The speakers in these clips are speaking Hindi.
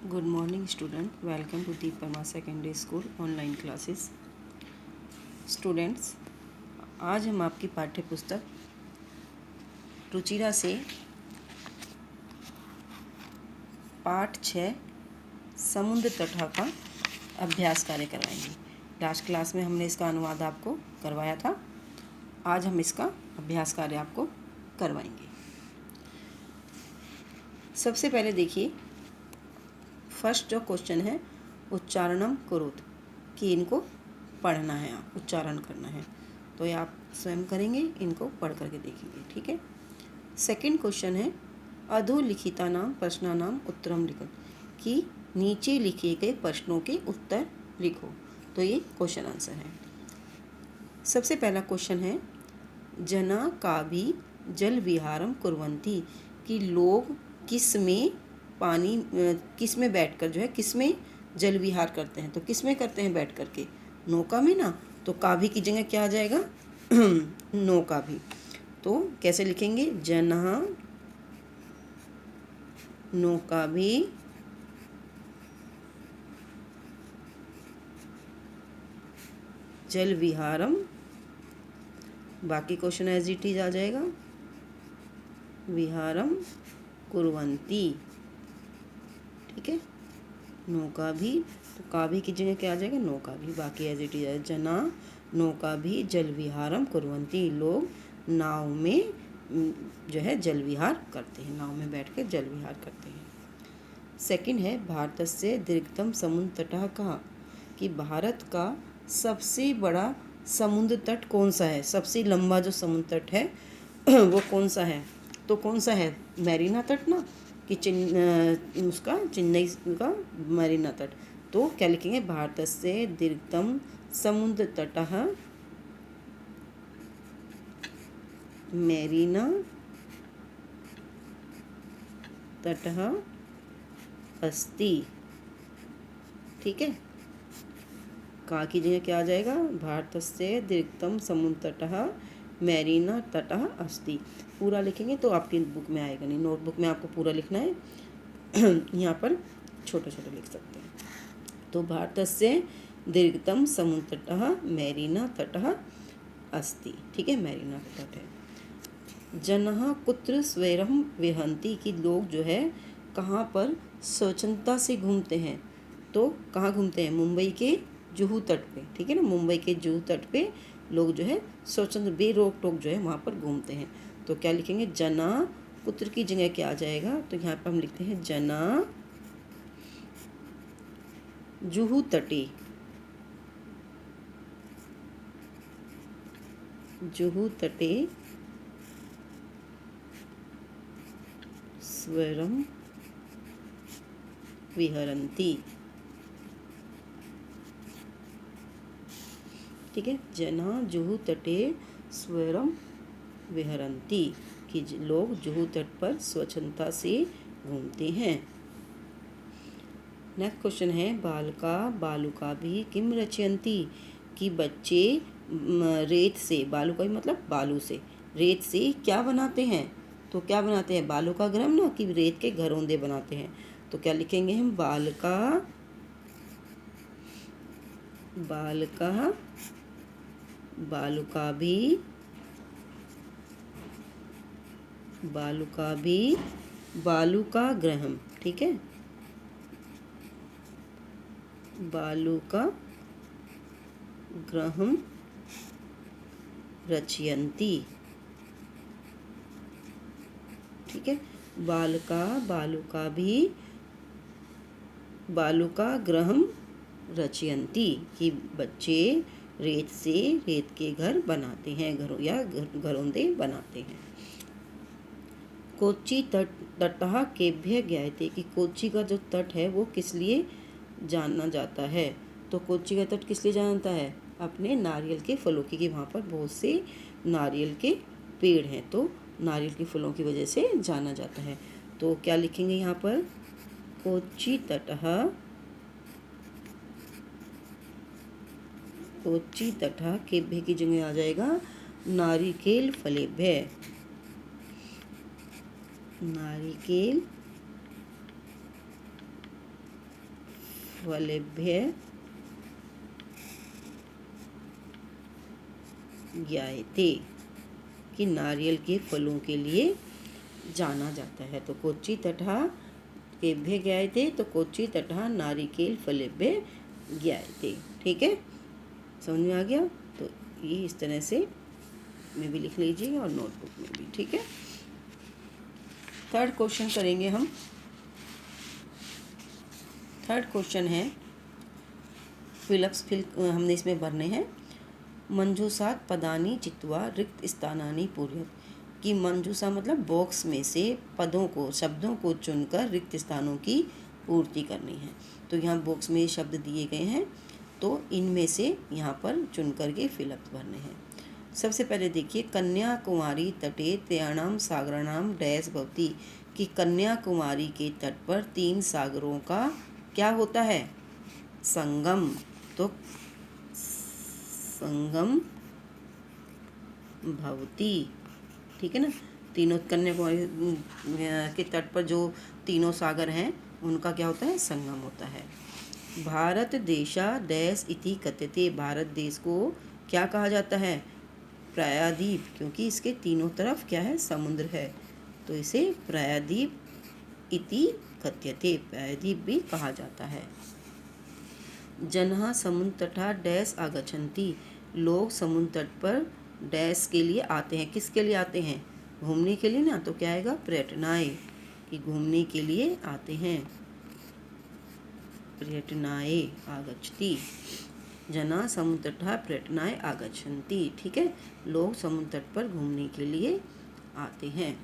Good morning student, welcome to Deep Verma secondary school online classes. Students, आज हम आपकी पाठ्य पुस्तक रुचिरा से पाठ 6 समुद्र तटहा का अभ्यास कार्य करवाएंगे। लास्ट क्लास में हमने इसका अनुवाद आपको करवाया था। आज हम इसका अभ्यास कार्य आपको करवाएंगे। सबसे पहले देखिए, फर्स्ट जो क्वेश्चन है उच्चारणम कुरुत, कि इनको पढ़ना है, आप उच्चारण करना है। तो ये आप स्वयं करेंगे, इनको पढ़ करके देखेंगे, ठीक है। सेकंड क्वेश्चन है अधोलिखिता नाम प्रश्नानाम उत्तरम लिखो, कि नीचे लिखे गए प्रश्नों के उत्तर लिखो। तो ये क्वेश्चन आंसर है। सबसे पहला क्वेश्चन है जना का भी जल विहारम कुर्वन्ति, कि लोग किस में पानी किस में बैठकर जो है किस में जल विहार करते हैं। तो किस में करते हैं बैठ करके? नौका में ना। तो काभी की जगह क्या आ जाएगा? नौका भी। तो कैसे लिखेंगे? जना नौका भी जल विहारम, बाकी क्वेश्चन एज इट इज आ जाएगा, विहारम कुर्वन्ति, ठीक है। नौका भी, तो काभी की जगह क्या आ जाएगा? नौका भी, बाकी एज इट इज। जना नौका भी जल विहारम कुर्वन्ति, लोग नाव में जो है जल विहार करते हैं, नाव में बैठ कर जल विहार करते हैं। सेकंड है भारत से दीर्घतम समुद्र तट कहाँ, कि भारत का सबसे बड़ा समुद्र तट कौन सा है? सबसे लंबा जो समुद्र तट है वो कौन सा है? तो कौन सा है? मैरीना तट ना, कि उसका चेन्नई का मैरीना तट। तो क्या लिखेंगे? भारत से दीर्घतम समुद्र तटः मैरीना तटः अस्ति, ठीक है। का की जगह क्या आ जाएगा? भारत से दीर्घतम समुद्र तटः मैरीना तटः अस्ति। पूरा लिखेंगे तो आपकी बुक में आएगा नहीं, नोटबुक में आपको पूरा लिखना है। यहाँ पर छोटे छोटे लिख सकते हैं। तो भारत से दीर्घतम समुद्र तटः मैरीना तटः अस्ति, ठीक है, मैरीना तट है। जनः कुत्र स्वैरम विहन्ति, कि लोग जो है कहाँ पर स्वच्छंदता से घूमते हैं। तो कहाँ घूमते हैं? मुंबई के जुहू तट पे, ठीक है ना। मुंबई के जुहू तट पे लोग जो है स्वच्छंद बेरोक टोक जो है वहाँ पर घूमते हैं। तो क्या लिखेंगे? जना पुत्र की जगह क्या आ जाएगा? तो यहाँ पर हम लिखते हैं जना जुहू तटे, जुहू तटे स्वरम विहरन्ति, ठीक है। जना जुहू तटे स्वरम विहरन्ति, कि लोग जुहू तट पर स्वच्छंदता से घूमते हैं। नेक्स्ट क्वेश्चन है बालका बालुका भी किम रचयन्ति, कि बच्चे रेत से, बालुका मतलब बालू से, रेत से क्या बनाते हैं? तो क्या बनाते हैं? बालू का ग्रह ना, कि रेत के घरौंदे बनाते हैं। तो क्या लिखेंगे हम? बालका बालका बालुका भी बालू का ग्रहम, ठीक है, बालू का ग्रहम रचयन्ति, ठीक है। बालका बालुका भी बालू का ग्रहम रचयन्ति, कि बच्चे रेत से रेत के घर बनाते हैं, घरों या घरौंदे बनाते हैं। कोच्चि तटः केभ्य ज्ञायते, कि कोच्चि का जो तट है वो किस लिए जाना जाता है? तो कोच्चि का तट किस लिए जाना जाता है? अपने नारियल के फलों की, कि वहाँ पर बहुत से नारियल के पेड़ हैं, तो नारियल के फलों की वजह से जाना जाता है। तो क्या लिखेंगे यहाँ पर? कोच्चि तटः केभ्य की जगह आ जाएगा नारिकेल फलेभ्य, नारिकेल फलेभ्य ज्ञायते, कि नारियल के फलों के लिए जाना जाता है। तो कोच्चि तटः केभ्य ज्ञायते, तो कोच्चि तटः नारिकेल फलेभ्य ज्ञायते। ठीक है, समझ में आ गया। तो ये इस तरह से में भी लिख लीजिएगा और नोटबुक में भी। ठीक है, थर्ड क्वेश्चन करेंगे हम। थर्ड क्वेश्चन है हमने इसमें भरने हैं। मंजूषात पदानि चित्वा रिक्त स्थानानि पूर्यत, कि मंजूषा मतलब बॉक्स में से पदों को, शब्दों को चुनकर रिक्त स्थानों की पूर्ति करनी है। तो यहाँ बॉक्स में शब्द दिए गए हैं, तो इनमें से यहाँ पर चुन करके फिलअप भरने हैं। सबसे पहले देखिए, कन्याकुमारी तटे त्रयाणाम सागराणाम डैश भवति, कि कन्याकुमारी के तट पर 3 सागरों का क्या होता है? संगम। तो संगम भवति, ठीक है ना। तीनों कन्याकुमारी के तट पर जो तीनों सागर हैं उनका क्या होता है? संगम होता है। भारत देशा डैश इति कथ्यते, भारत देश को क्या कहा जाता है? प्रायद्वीप, क्योंकि इसके तीनों तरफ क्या है? समुद्र है, तो इसे प्रायद्वीप इति कथ्यते, प्रायद्वीप भी कहा जाता है। जनः समुद्र तटः डैश आगच्छन्ति, लोग समुद्र तट पर डैश के लिए आते हैं। किसके लिए आते हैं? घूमने के लिए ना। तो क्या आएगा? पर्यटनाय, कि घूमने के लिए आते हैं। पर्यटनाय आगच्छति, जना समुद्र तटः पर्यटनाय आगच्छन्ति। ठीक है, लोग समुद्र तट पर घूमने के लिए आते हैं।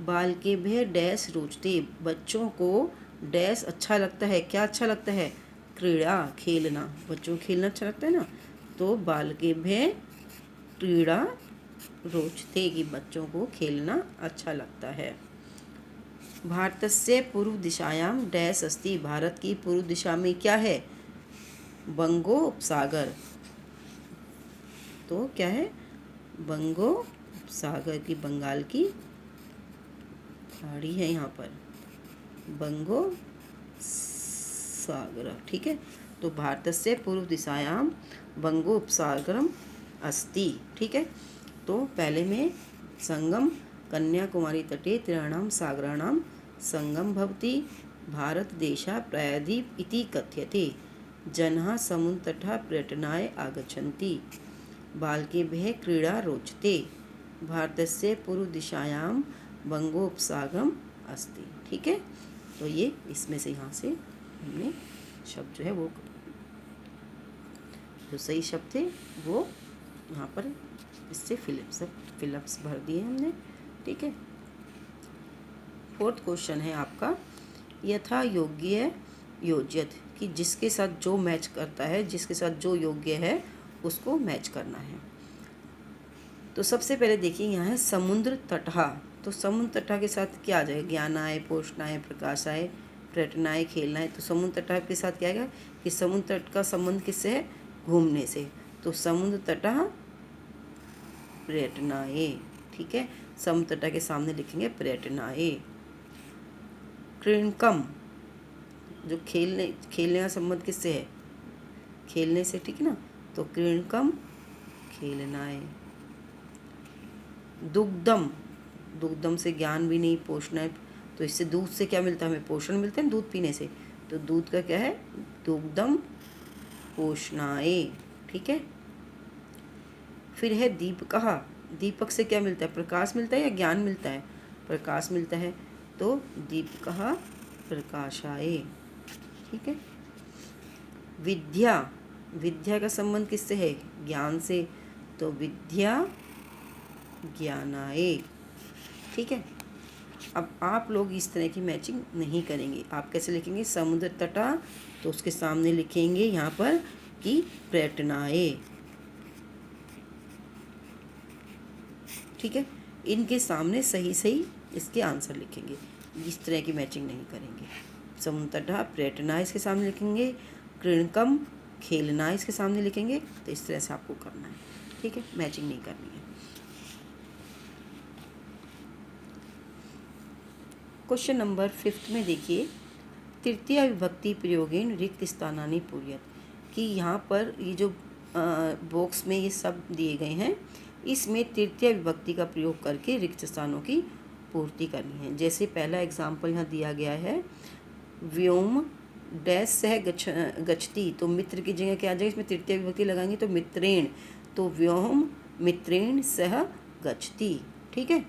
बालकेभ्यः डैश रोचते, बच्चों को डैश अच्छा लगता है। क्या अच्छा लगता है? क्रीड़ा, खेलना। बच्चों को खेलना अच्छा लगता है ना। तो बालकेभ्यः क्रीड़ा रोचते, कि बच्चों को खेलना अच्छा लगता है। भारतस्य पूर्व दिशायां डैश अस्ति, भारत की पूर्व दिशा में क्या है? बंगोपसागर। तो क्या है? बंगोपसागर, की बंगाल की खाड़ी है यहाँ पर, बंगोपसागर। ठीक है, तो भारतस्य पूर्व दिशायां बंगोपसागरम अस्ति। ठीक है, तो पहले में संगम, कन्याकुमारी तटे त्रयाणाम सागराणाम संगम भवति, भारत देशः प्रायद्वीप इति कथ्यते, जनः समुद्र तटः पर्यटनाय आगच्छन्ति, बालकेभ्यः क्रीड़ा रोचते, भारतस्य पूर्व दिशायां बंगोपसागरम अस्ति। ठीक है, तो ये इसमें से यहाँ से हमने शब्द जो है वो जो सही शब्द थे वो यहाँ पर इससे फिलअप्स भर दिए हमने। ठीक है, फोर्थ क्वेश्चन है आपका, यथा योग्य योज्यत, कि जिसके साथ जो मैच करता है, जिसके साथ जो योग्य है उसको मैच करना है। तो सबसे पहले देखिए यहाँ है समुद्र तटः, तो समुद्र तटः के साथ क्या आ जाएगा? ज्ञानाय, पोषणाय, प्रकाशाय, पर्यटनाय, खेलनाय। तो समुद्र तटः के साथ क्या आएगा? कि समुद्र तट का संबंध किससे है? घूमने से। तो समुद्र तटः पर्यटनाय। ठीक है, समुद्र तट के सामने लिखेंगे पर्यटनाय। क्रीडकम, जो खेलने का संबंध किससे है? खेलने से। ठीक है ना, तो क्रीडकम खेलनाय। दुग्धम, दुग्धम से ज्ञान भी नहीं, पोषण, तो इससे दूध से क्या मिलता है? हमें पोषण मिलता है दूध पीने से, तो दूध का क्या है? दुग्धम पोषणाय। ठीक है, फिर है दीपकः, दीपक से क्या मिलता है? प्रकाश मिलता है या ज्ञान मिलता है? प्रकाश मिलता है, तो दीपकः प्रकाशाय। ठीक है, विद्या, विद्या का संबंध किससे है? ज्ञान से, तो विद्या ज्ञानाय। ठीक है, अब आप लोग इस तरह की मैचिंग नहीं करेंगे। आप कैसे लिखेंगे? समुद्र तटा, तो उसके सामने लिखेंगे यहाँ पर कि पर्यटनाय। ठीक है, इनके सामने सही सही इसके आंसर लिखेंगे, इस तरह की मैचिंग नहीं करेंगे। समुद्र तटः पर्यटनाय इसके सामने लिखेंगे, क्रीडकम खेलनाय इसके सामने लिखेंगे। तो इस तरह से आपको करना है। ठीक है, मैचिंग नहीं करनी है। क्वेश्चन नंबर 5 में देखिए, तृतीय विभक्ति प्रयोगेन रिक्त स्थानानि पूर्यत, कि यहाँ पर ये जो बॉक्स में ये सब दिए गए हैं, इसमें तृतीय विभक्ति का प्रयोग करके रिक्त स्थानों की पूर्ति करनी है। जैसे पहला एग्जाम्पल यहाँ दिया गया है, व्योम डैश सह गच्छति, तो मित्र की जगह क्या आ जाएगा, इसमें तृतीय विभक्ति लगाएंगे तो मित्रेण, तो व्योम मित्रेण सह गच्छति। ठीक है,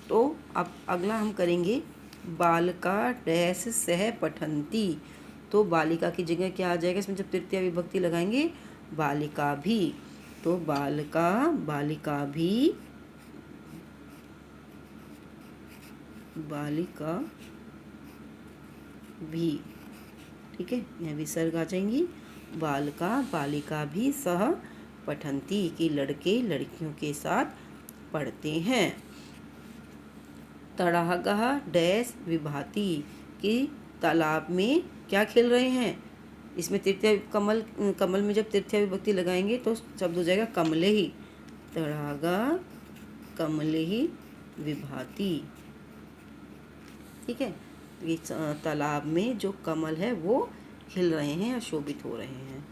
तो अब अगला हम करेंगे बालिका डैश सह पठन्ति, तो बालिका की जगह क्या आ जाएगा, इसमें जब तृतीय विभक्ति लगाएंगे बालिका भी, तो बालिका बालिका भी बालिका भी। ठीक है, यहाँ विसर्ग आ जाएंगी, बालिका बालिका भी सह पठन्ति, कि लड़के लड़कियों के साथ पढ़ते हैं। तड़ागः डैश विभाति, कि तालाब में क्या खेल रहे हैं, इसमें तृतीय कमल में जब तृतीय विभक्ति लगाएंगे तो शब्द हो जाएगा कमले ही, तड़ागा कमले ही विभाति। ठीक है, ये तालाब में जो कमल है वो खिल रहे हैं या शोभित हो रहे हैं।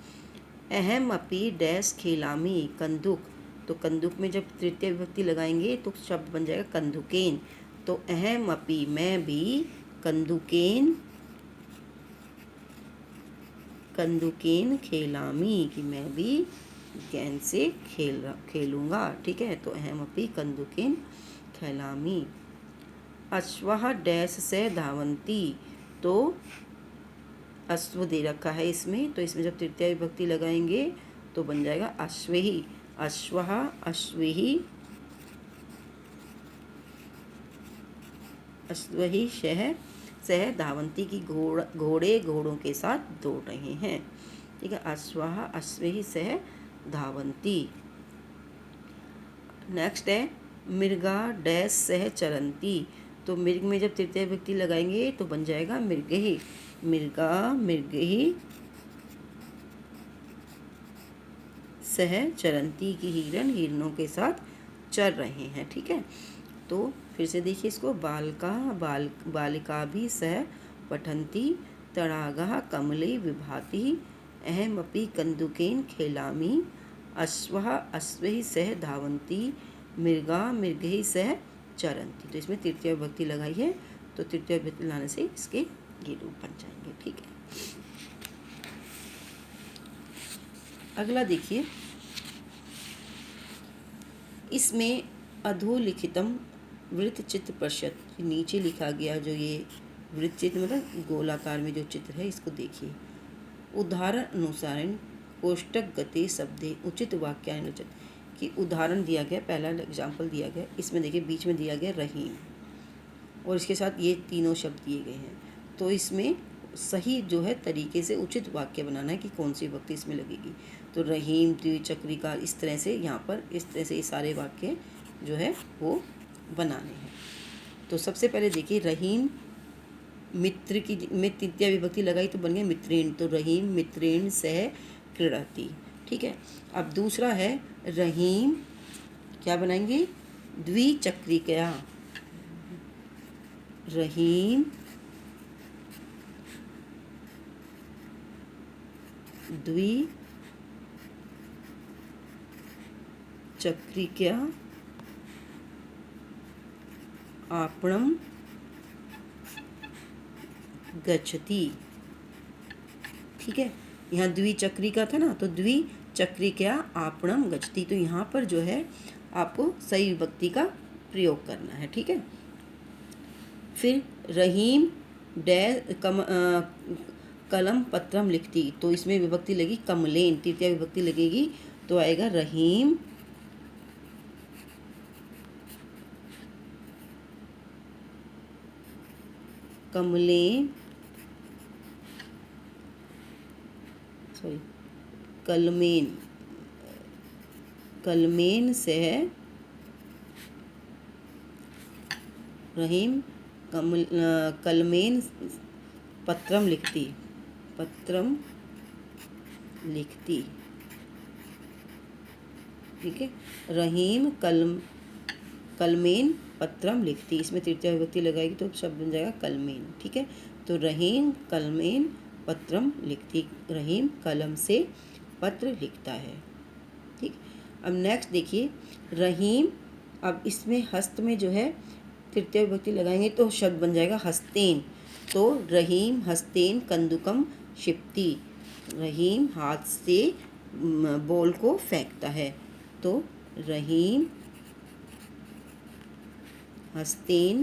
अहम अपि डैश खेलामी कंदुक, तो कंदुक में जब तृतीय विभक्ति लगाएंगे तो शब्द बन जाएगा कंदुकेन, तो अहम अपि मैं भी कंदुकेन कंदुकेन खेलामी, कि मैं भी गेंद से खेलूँगा। ठीक है, तो अहम अपि कंदुकेन खेलामी। अश्वः डैश से धावन्ति, तो अश्व दे रखा है इसमें, तो इसमें जब तृतीय विभक्ति लगाएंगे तो बन जाएगा अश्वेहि, अश्वः अश्वेहि अश्वहि सह धावन्ति, की घोड़े घोड़ों के साथ दौड़ रहे हैं। ठीक है, अश्वः अश्वेहि सह धावन्ति। नेक्स्ट है मृगा डैश सह चरन्ति, तो मृग में जब तृतीय विभक्ति लगाएंगे तो बन जाएगा मृगहि, मृगा मृगहि सह चरन्ति, की हिरण हिरणों के साथ चर रहे हैं। ठीक है, तो फिर से देखिए इसको, बालिका भी सह पठन्ति, तड़ागः कमले विभाति, अहमपि कंदुकेन खेलामि, अश्वः अश्वैः सह धावन्ति, मृगा मृगैः सह चरन्ति। तो इसमें तृतीय विभक्ति लगाई है, तो तृतीय विभक्ति लाने से इसके ये रूप बन जाएंगे। ठीक है, अगला देखिए, इसमें अधोलिखितम वृत्त चित्र पश्यत, नीचे लिखा गया जो ये वृत्त चित्र मतलब गोलाकार में जो चित्र है, इसको देखिए। उदाहरण अनुसार कोष्टक गते शब्दे उचित वाक्यानुचित, कि उदाहरण दिया गया, पहला एग्जाम्पल दिया गया, इसमें देखिए बीच में दिया गया रहीम और इसके साथ ये तीनों शब्द दिए गए हैं, तो इसमें सही जो है तरीके से उचित वाक्य बनाना है कि कौन सी विभक्ति इसमें लगेगी। तो रहीम द्विचक्रिका, इस तरह से यहाँ पर इस तरह से ये सारे वाक्य जो है वो बनाने हैं। तो सबसे पहले देखिए, रहीम मित्र की में तृतीय विभक्ति लगाई तो बन गया मित्रेण, तो रहीम मित्रेण सह क्रीडति। ठीक है, अब दूसरा है रहीम, क्या बनाएंगे, द्विचक्रिका, रहीम द्विचक्रिका आपणम गच्छति। ठीक है, यहाँ द्विचक्रिका था ना, तो द्विचक्रिका आपणम गच्छति, तो यहाँ पर जो है आपको सही विभक्ति का प्रयोग करना है। ठीक है, फिर रहीम कलम पत्रम लिखती, तो इसमें विभक्ति लगी कमलेन, तृतीय विभक्ति लगेगी तो आएगा रहीम कमलेन कलमेन से रहीम कलमेन पत्रम लिखती ठीक है, रहीम कलमेन पत्रम लिखती, इसमें तृतीया विभक्ति लगाएगी तो शब्द बन जाएगा कलमेन। ठीक है, तो रहीम कलमेन पत्रम लिखती, रहीम कलम से पत्र लिखता है। ठीक, अब नेक्स्ट देखिए रहीम, अब इसमें हस्त में जो है तृतीय विभक्ति लगाएंगे तो शब्द बन जाएगा हस्तेन। तो रहीम हस्तेन कंदुकम क्षिप्ति, रहीम हाथ से बॉल को फेंकता है। तो रहीम हस्तेन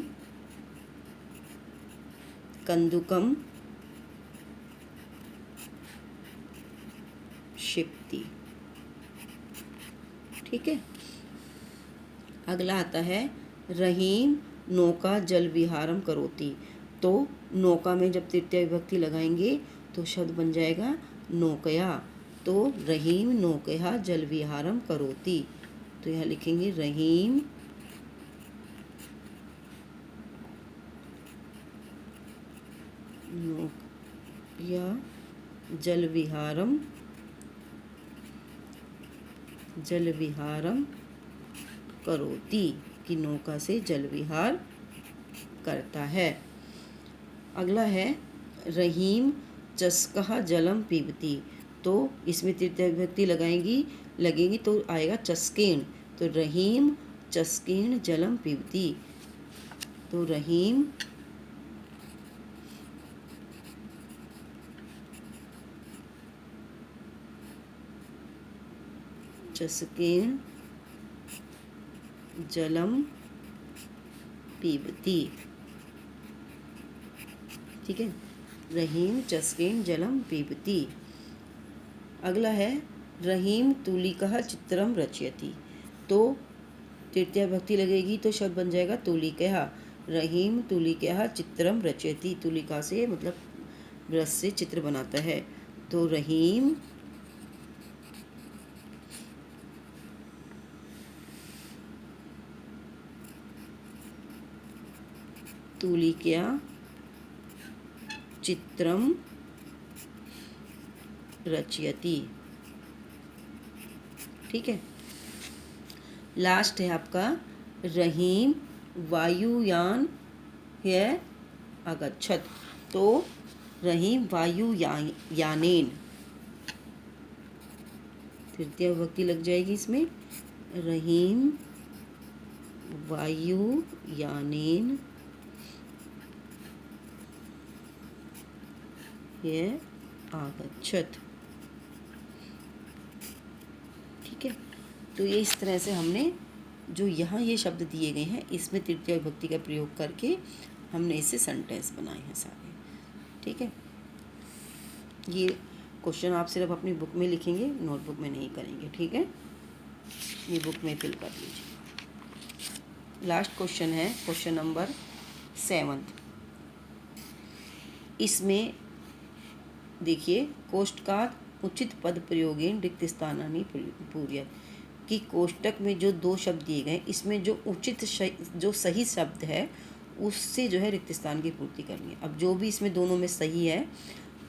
कंदुकम क्षिप्ति। ठीक है, अगला आता है रहीम नौका जल विहारम करोति। तो नौका में जब तृतीय विभक्ति लगाएंगे तो शब्द बन जाएगा नौकया। तो रहीम नौकया जल विहारम करोति, तो यहाँ लिखेंगे रहीम नौकया जल विहारम करोति, कि नौका से जल विहार करता है। अगला है रहीम चस्कह जलम पीबती। तो इसमें तृतीय विभक्ति लगेगी तो आएगा चस्केन। तो रहीम चस्केन जलम पीबती। तो रहीम चस्केन जलम पीबती। ठीक है, रहीम चस्केन जलम पीबती। अगला है रहीम तूलिका चित्रम रचयति। तो तृतीया विभक्ति लगेगी तो शब्द बन जाएगा तूलिका। रहीम तूलिका चित्रम रचयति, तूलिका से मतलब ब्रश से चित्र बनाता है। तो रहीम तूलिका चित्रम रचयति। ठीक है, लास्ट है आपका रहीम वायुयान है अगच्छत। तो रहीम वायुयानेन, तृतीय विभक्ति लग जाएगी इसमें, रहीम वायुयानेन ये आगच्छत। ठीक है, तो ये इस तरह से हमने जो यहाँ ये शब्द दिए गए हैं इसमें तृतीय विभक्ति का प्रयोग करके हमने इससे सेंटेंस बनाए हैं सारे। ठीक है, ये क्वेश्चन आप सिर्फ अपनी बुक में लिखेंगे, नोटबुक में नहीं करेंगे। ठीक है, ये बुक में फिल कर लीजिए। लास्ट क्वेश्चन है क्वेश्चन नंबर 7। इसमें देखिए कोष्टकात उचित पद प्रयोगेन रिक्त स्थानानि पूर्य, कि कोष्टक में जो दो शब्द दिए गए इसमें जो उचित जो सही शब्द है उससे जो है रिक्त स्थान की पूर्ति करनी है। अब जो भी इसमें दोनों में सही है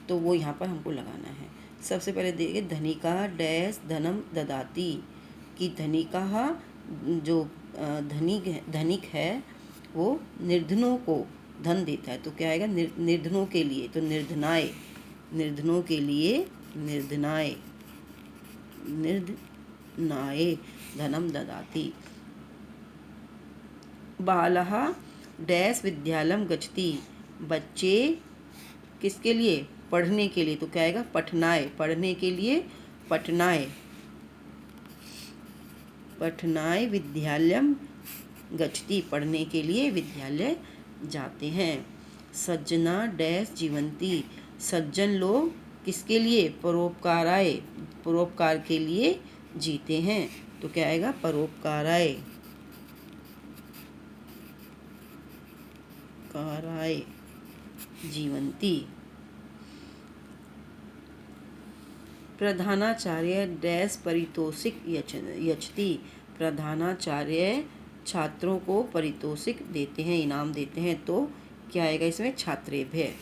तो वो यहाँ पर हमको लगाना है। सबसे पहले देखिए धनिका डैश धनम ददाती, कि धनिका जो धनिक है वो निर्धनों को धन देता है। तो क्या आएगा निर्धनों के लिए, तो निर्धनाय, निर्धनों के लिए निर्धनाय, निर्धनाय धनम ददाति। बालः डैश विद्यालयम गच्छति, बच्चे किसके लिए, पढ़ने के लिए। तो क्या आएगा पठनाय, पढ़ने के लिए पठनाय, पठनाय विद्यालयम गच्छति, पढ़ने के लिए विद्यालय जाते हैं। सज्जना डैश जीवंती, सज्जन लोग किसके लिए, परोपकाराय, परोपकार के लिए जीते हैं। तो क्या आएगा परोपकाराय, काराय जीवंती। प्रधानाचार्य डैश परितोषिक यच्छति, प्रधानाचार्य छात्रों को परितोषिक देते हैं, इनाम देते हैं। तो क्या आएगा इसमें छात्रेभ्य,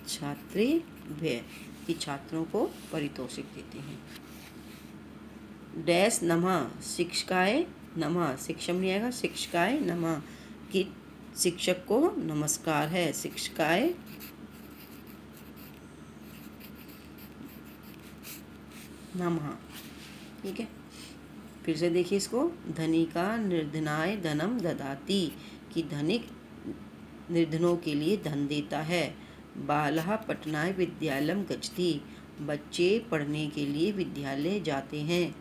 छात्रेभ्य, कि छात्रों को परितोषिक देते हैं। डैश नमः शिक्षकाय नमः, शिक्षम नहीं आएगा, शिक्षकाय नमः कि शिक्षक को नमस्कार है, शिक्षकाय नमः। ठीक है, फिर से देखिए इसको, धनिका निर्धनाय धनम ददाति कि धनिक निर्धनों के लिए धन देता है। बालः पठनाय विद्यालयम गच्छति बच्चे पढ़ने के लिए विद्यालय जाते हैं।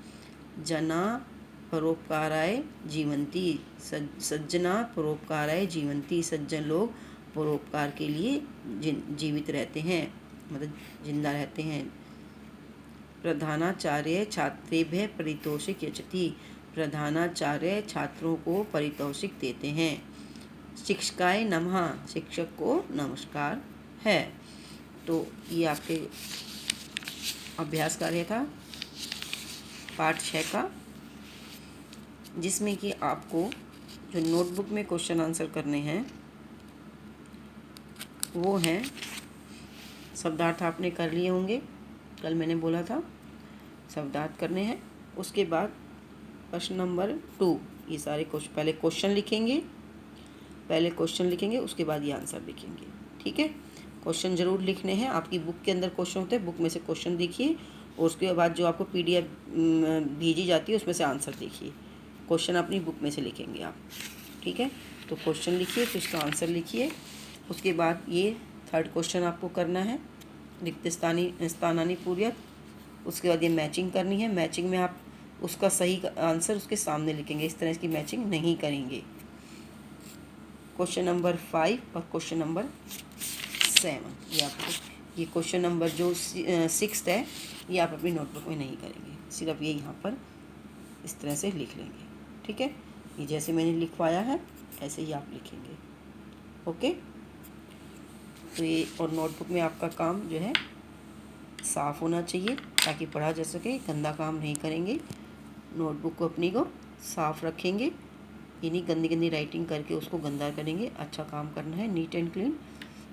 जना परोपकाराय जीवन्ति सज्जना परोपकाराय जीवन्ति सज्जन लोग परोपकार के लिए जीवित रहते हैं, मतलब जिंदा रहते हैं। प्रधानाचार्य छात्रेभ्यः पारितोषिक यच्छति प्रधानाचार्य छात्रों को पारितोषिक देते हैं। शिक्षकाय नमः शिक्षक को नमस्कार है। तो ये आपके अभ्यास कार्य था पाठ 6 का, जिसमें कि आपको जो नोटबुक में क्वेश्चन आंसर करने हैं वो हैं, शब्दार्थ आपने कर लिए होंगे, कल मैंने बोला था शब्दार्थ करने हैं। उसके बाद प्रश्न नंबर 2, ये सारे क्वेश्चन, पहले क्वेश्चन लिखेंगे, उसके बाद ये आंसर लिखेंगे। ठीक है, क्वेश्चन ज़रूर लिखने हैं, आपकी बुक के अंदर क्वेश्चन होते हैं, बुक में से क्वेश्चन देखिए और उसके बाद जो आपको PDF भेजी जाती है उसमें से आंसर देखिए। क्वेश्चन अपनी बुक में से लिखेंगे आप। ठीक है, तो क्वेश्चन लिखिए, फिर उसका आंसर लिखिए। उसके बाद ये 3rd क्वेश्चन आपको करना है, रिक्त स्थानानि पूर्यत। उसके बाद ये मैचिंग करनी है, मैचिंग में आप उसका सही आंसर उसके सामने लिखेंगे, इस तरह इसकी मैचिंग नहीं करेंगे। क्वेश्चन नंबर 5 और क्वेश्चन नंबर 7 ये आपको, ये क्वेश्चन नंबर जो 6 है ये आप अपनी नोटबुक में नहीं करेंगे, सिर्फ ये यहाँ पर इस तरह से लिख लेंगे। ठीक है, ये जैसे मैंने लिखवाया है ऐसे ही आप लिखेंगे। ओके, तो ये और नोटबुक में आपका काम जो है साफ़ होना चाहिए ताकि पढ़ा जा सके, गंदा काम नहीं करेंगे। नोटबुक को अपनी को साफ़ रखेंगे, ये नहीं गंदी गंदी राइटिंग करके उसको गंदा करेंगे। अच्छा काम करना है, नीट एंड क्लीन,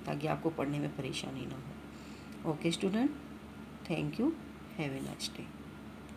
ताकि आपको पढ़ने में परेशानी ना हो। Okay student, thank you, have a nice day.